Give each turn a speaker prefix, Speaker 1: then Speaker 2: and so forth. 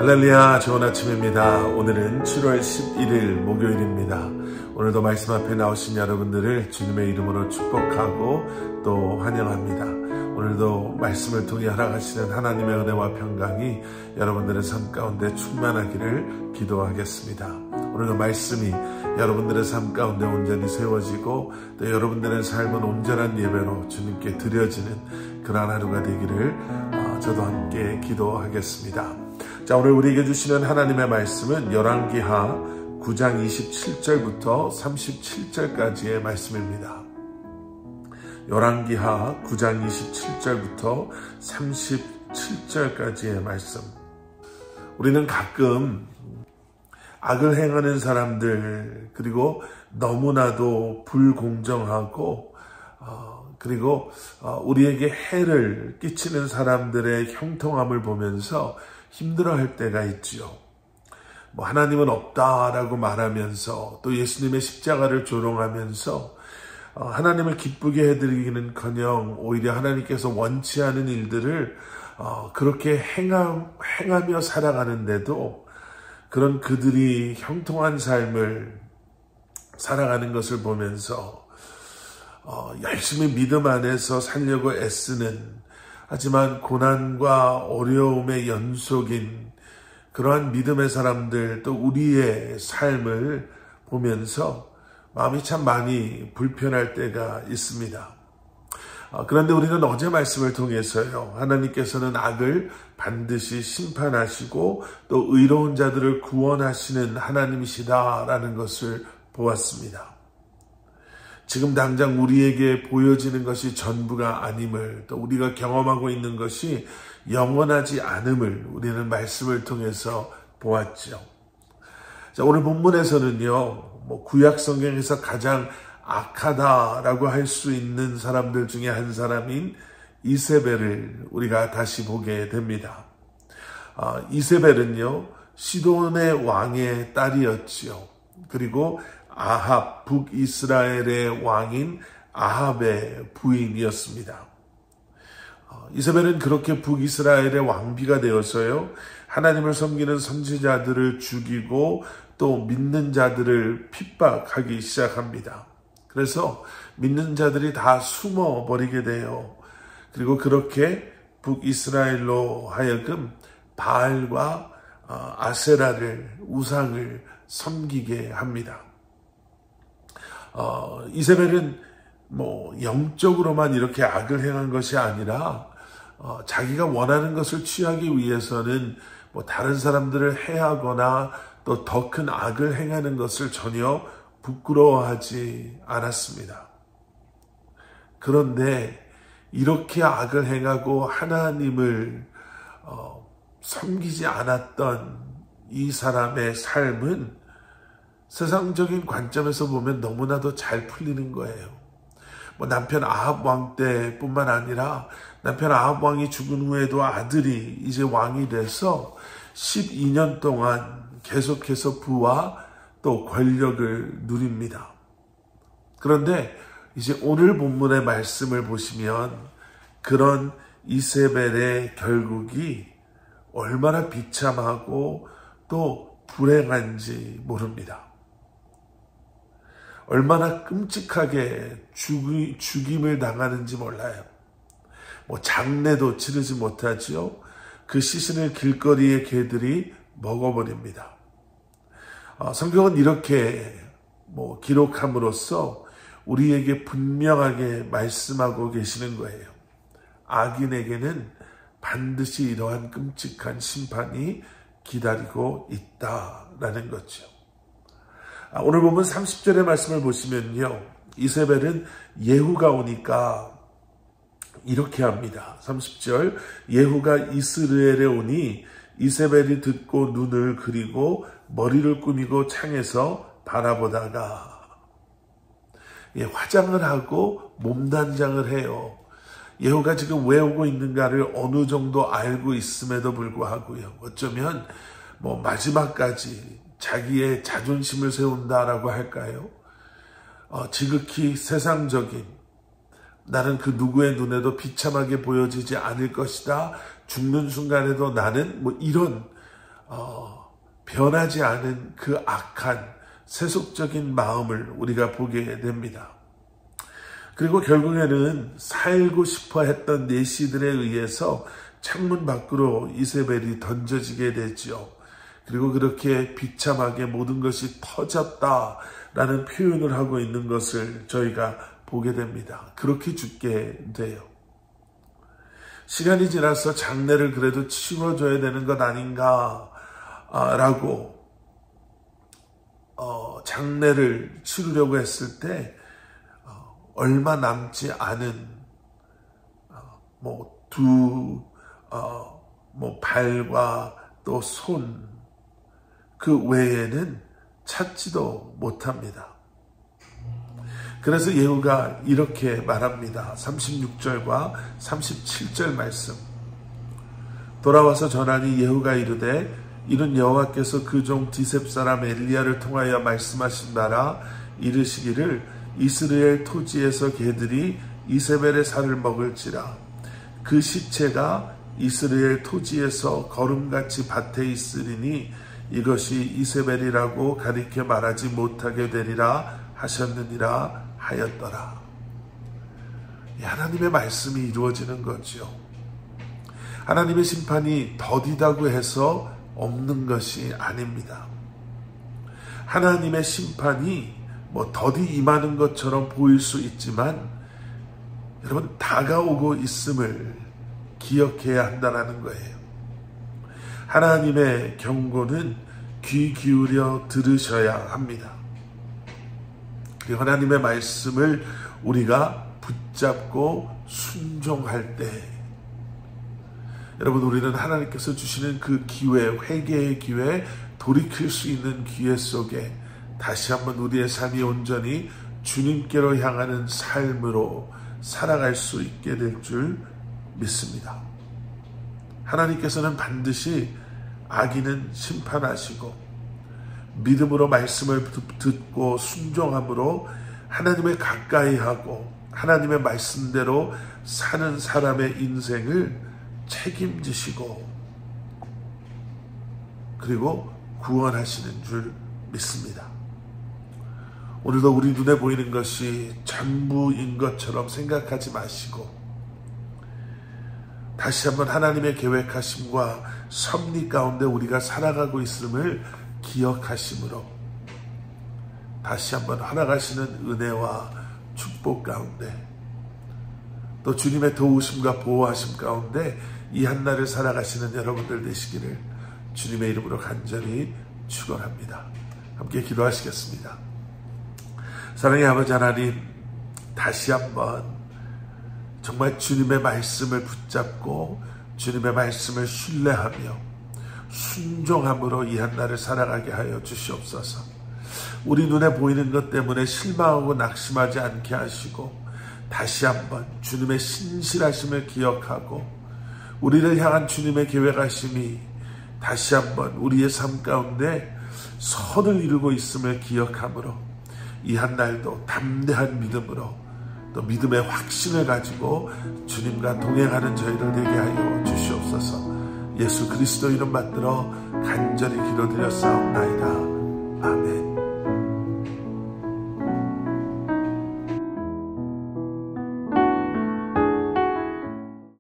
Speaker 1: 할렐루야, 좋은 아침입니다. 오늘은 7월 11일 목요일입니다. 오늘도 말씀 앞에 나오신 여러분들을 주님의 이름으로 축복하고 또 환영합니다. 오늘도 말씀을 통해 허락하시는 하나님의 은혜와 평강이 여러분들의 삶 가운데 충만하기를 기도하겠습니다. 오늘도 말씀이 여러분들의 삶 가운데 온전히 세워지고 또 여러분들의 삶은 온전한 예배로 주님께 드려지는 그러한 하루가 되기를 저도 함께 기도하겠습니다. 자, 오늘 우리에게 주시는 하나님의 말씀은 열왕기하 9장 27절부터 37절까지의 말씀입니다. 열왕기하 9장 27절부터 37절까지의 말씀. 우리는 가끔 악을 행하는 사람들, 그리고 너무나도 불공정하고 그리고 우리에게 해를 끼치는 사람들의 형통함을 보면서 힘들어할 때가 있지요. 하나님은 없다라고 말하면서 또 예수님의 십자가를 조롱하면서 하나님을 기쁘게 해드리기는커녕 오히려 하나님께서 원치 않은 일들을 그렇게 행하며 살아가는데도 그런 그들이 형통한 삶을 살아가는 것을 보면서 열심히 믿음 안에서 살려고 애쓰는, 하지만 고난과 어려움의 연속인 그러한 믿음의 사람들, 또 우리의 삶을 보면서 마음이 참 많이 불편할 때가 있습니다. 그런데 우리는 어제 말씀을 통해서요, 하나님께서는 악을 반드시 심판하시고 또 의로운 자들을 구원하시는 하나님이시다라는 것을 보았습니다. 지금 당장 우리에게 보여지는 것이 전부가 아님을, 또 우리가 경험하고 있는 것이 영원하지 않음을 우리는 말씀을 통해서 보았죠. 자, 오늘 본문에서는요, 구약 성경에서 가장 악하다라고 할 수 있는 사람들 중에 한 사람인 이세벨을 우리가 다시 보게 됩니다. 이세벨은요, 시돈의 왕의 딸이었지요. 그리고 아합, 북이스라엘의 왕인 아합의 부인이었습니다. 이세벨은 그렇게 북이스라엘의 왕비가 되어서요, 하나님을 섬기는 선지자들을 죽이고 또 믿는 자들을 핍박하기 시작합니다. 그래서 믿는 자들이 다 숨어버리게 돼요. 그리고 그렇게 북이스라엘로 하여금 바알과 아세라를, 우상을 섬기게 합니다. 이세벨은 영적으로만 이렇게 악을 행한 것이 아니라 자기가 원하는 것을 취하기 위해서는 다른 사람들을 해하거나 또 더 큰 악을 행하는 것을 전혀 부끄러워하지 않았습니다. 그런데 이렇게 악을 행하고 하나님을 섬기지 않았던 이 사람의 삶은 세상적인 관점에서 보면 너무나도 잘 풀리는 거예요. 남편 아합 왕 때뿐만 아니라 남편 아합 왕이 죽은 후에도 아들이 이제 왕이 돼서 12년 동안 계속해서 부와 또 권력을 누립니다. 그런데 이제 오늘 본문의 말씀을 보시면 그런 이세벨의 결국이 얼마나 비참하고 또 불행한지 모릅니다. 얼마나 끔찍하게 죽임을 당하는지 몰라요. 장례도 치르지 못하지요. 그 시신을 길거리의 개들이 먹어버립니다. 성경은 이렇게 기록함으로써 우리에게 분명하게 말씀하고 계시는 거예요. 악인에게는 반드시 이러한 끔찍한 심판이 기다리고 있다라는 거죠. 오늘 보면 30절의 말씀을 보시면요, 이세벨은 예후가 오니까 이렇게 합니다. 30절, 예후가 이스라엘에 오니 이세벨이 듣고 눈을 그리고 머리를 꾸미고 창에서 바라보다가, 화장을 하고 몸단장을 해요. 예후가 지금 왜 오고 있는가를 어느 정도 알고 있음에도 불구하고요, 어쩌면 마지막까지 자기의 자존심을 세운다라고 할까요? 지극히 세상적인, 나는 그 누구의 눈에도 비참하게 보여지지 않을 것이다, 죽는 순간에도 나는 이런 변하지 않은 그 악한 세속적인 마음을 우리가 보게 됩니다. 그리고 결국에는 살고 싶어 했던 내시들에 의해서 창문 밖으로 이세벨이 던져지게 되죠. 그리고 그렇게 비참하게 모든 것이 터졌다라는 표현을 하고 있는 것을 저희가 보게 됩니다. 그렇게 죽게 돼요. 시간이 지나서 장례를 그래도 치러줘야 되는 것 아닌가 라고 장례를 치르려고 했을 때 얼마 남지 않은 발과 또 손 그 외에는 찾지도 못합니다. 그래서 예후가 이렇게 말합니다. 36절과 37절 말씀. 돌아와서 전하니 예후가 이르되 이는 여호와께서 그 종 디셉 사람 엘리야를 통하여 말씀하신 바라 이르시기를 이스라엘 토지에서 개들이 이세벨의 살을 먹을지라 그 시체가 이스라엘 토지에서 거름같이 밭에 있으리니 이것이 이세벨이라고 가리켜 말하지 못하게 되리라 하셨느니라 하였더라. 하나님의 말씀이 이루어지는 거죠. 하나님의 심판이 더디다고 해서 없는 것이 아닙니다. 하나님의 심판이 더디 임하는 것처럼 보일 수 있지만 여러분 다가오고 있음을 기억해야 한다는 거예요. 하나님의 경고는 귀 기울여 들으셔야 합니다. 그리고 하나님의 말씀을 우리가 붙잡고 순종할 때 여러분 우리는 하나님께서 주시는 그 기회, 회개의 기회, 돌이킬 수 있는 기회 속에 다시 한번 우리의 삶이 온전히 주님께로 향하는 삶으로 살아갈 수 있게 될 줄 믿습니다. 하나님께서는 반드시 악인은 심판하시고 믿음으로 말씀을 듣고 순종함으로 하나님을 가까이 하고 하나님의 말씀대로 사는 사람의 인생을 책임지시고 그리고 구원하시는 줄 믿습니다. 오늘도 우리 눈에 보이는 것이 전부인 것처럼 생각하지 마시고 다시 한번 하나님의 계획하심과 섭리 가운데 우리가 살아가고 있음을 기억하심으로 다시 한번 살아가시는 은혜와 축복 가운데 또 주님의 도우심과 보호하심 가운데 이 한날을 살아가시는 여러분들 되시기를 주님의 이름으로 간절히 축원합니다. 함께 기도하시겠습니다. 사랑의 아버지 하나님, 다시 한번 정말 주님의 말씀을 붙잡고 주님의 말씀을 신뢰하며 순종함으로 이 한날을 살아가게 하여 주시옵소서. 우리 눈에 보이는 것 때문에 실망하고 낙심하지 않게 하시고 다시 한번 주님의 신실하심을 기억하고 우리를 향한 주님의 계획하심이 다시 한번 우리의 삶 가운데 선을 이루고 있음을 기억함으로 이 한날도 담대한 믿음으로 또 믿음의 확신을 가지고 주님과 동행하는 저희를 되게 하여 주시옵소서. 예수 그리스도 이름 받들어 간절히 기도드렸사옵나이다. 아멘.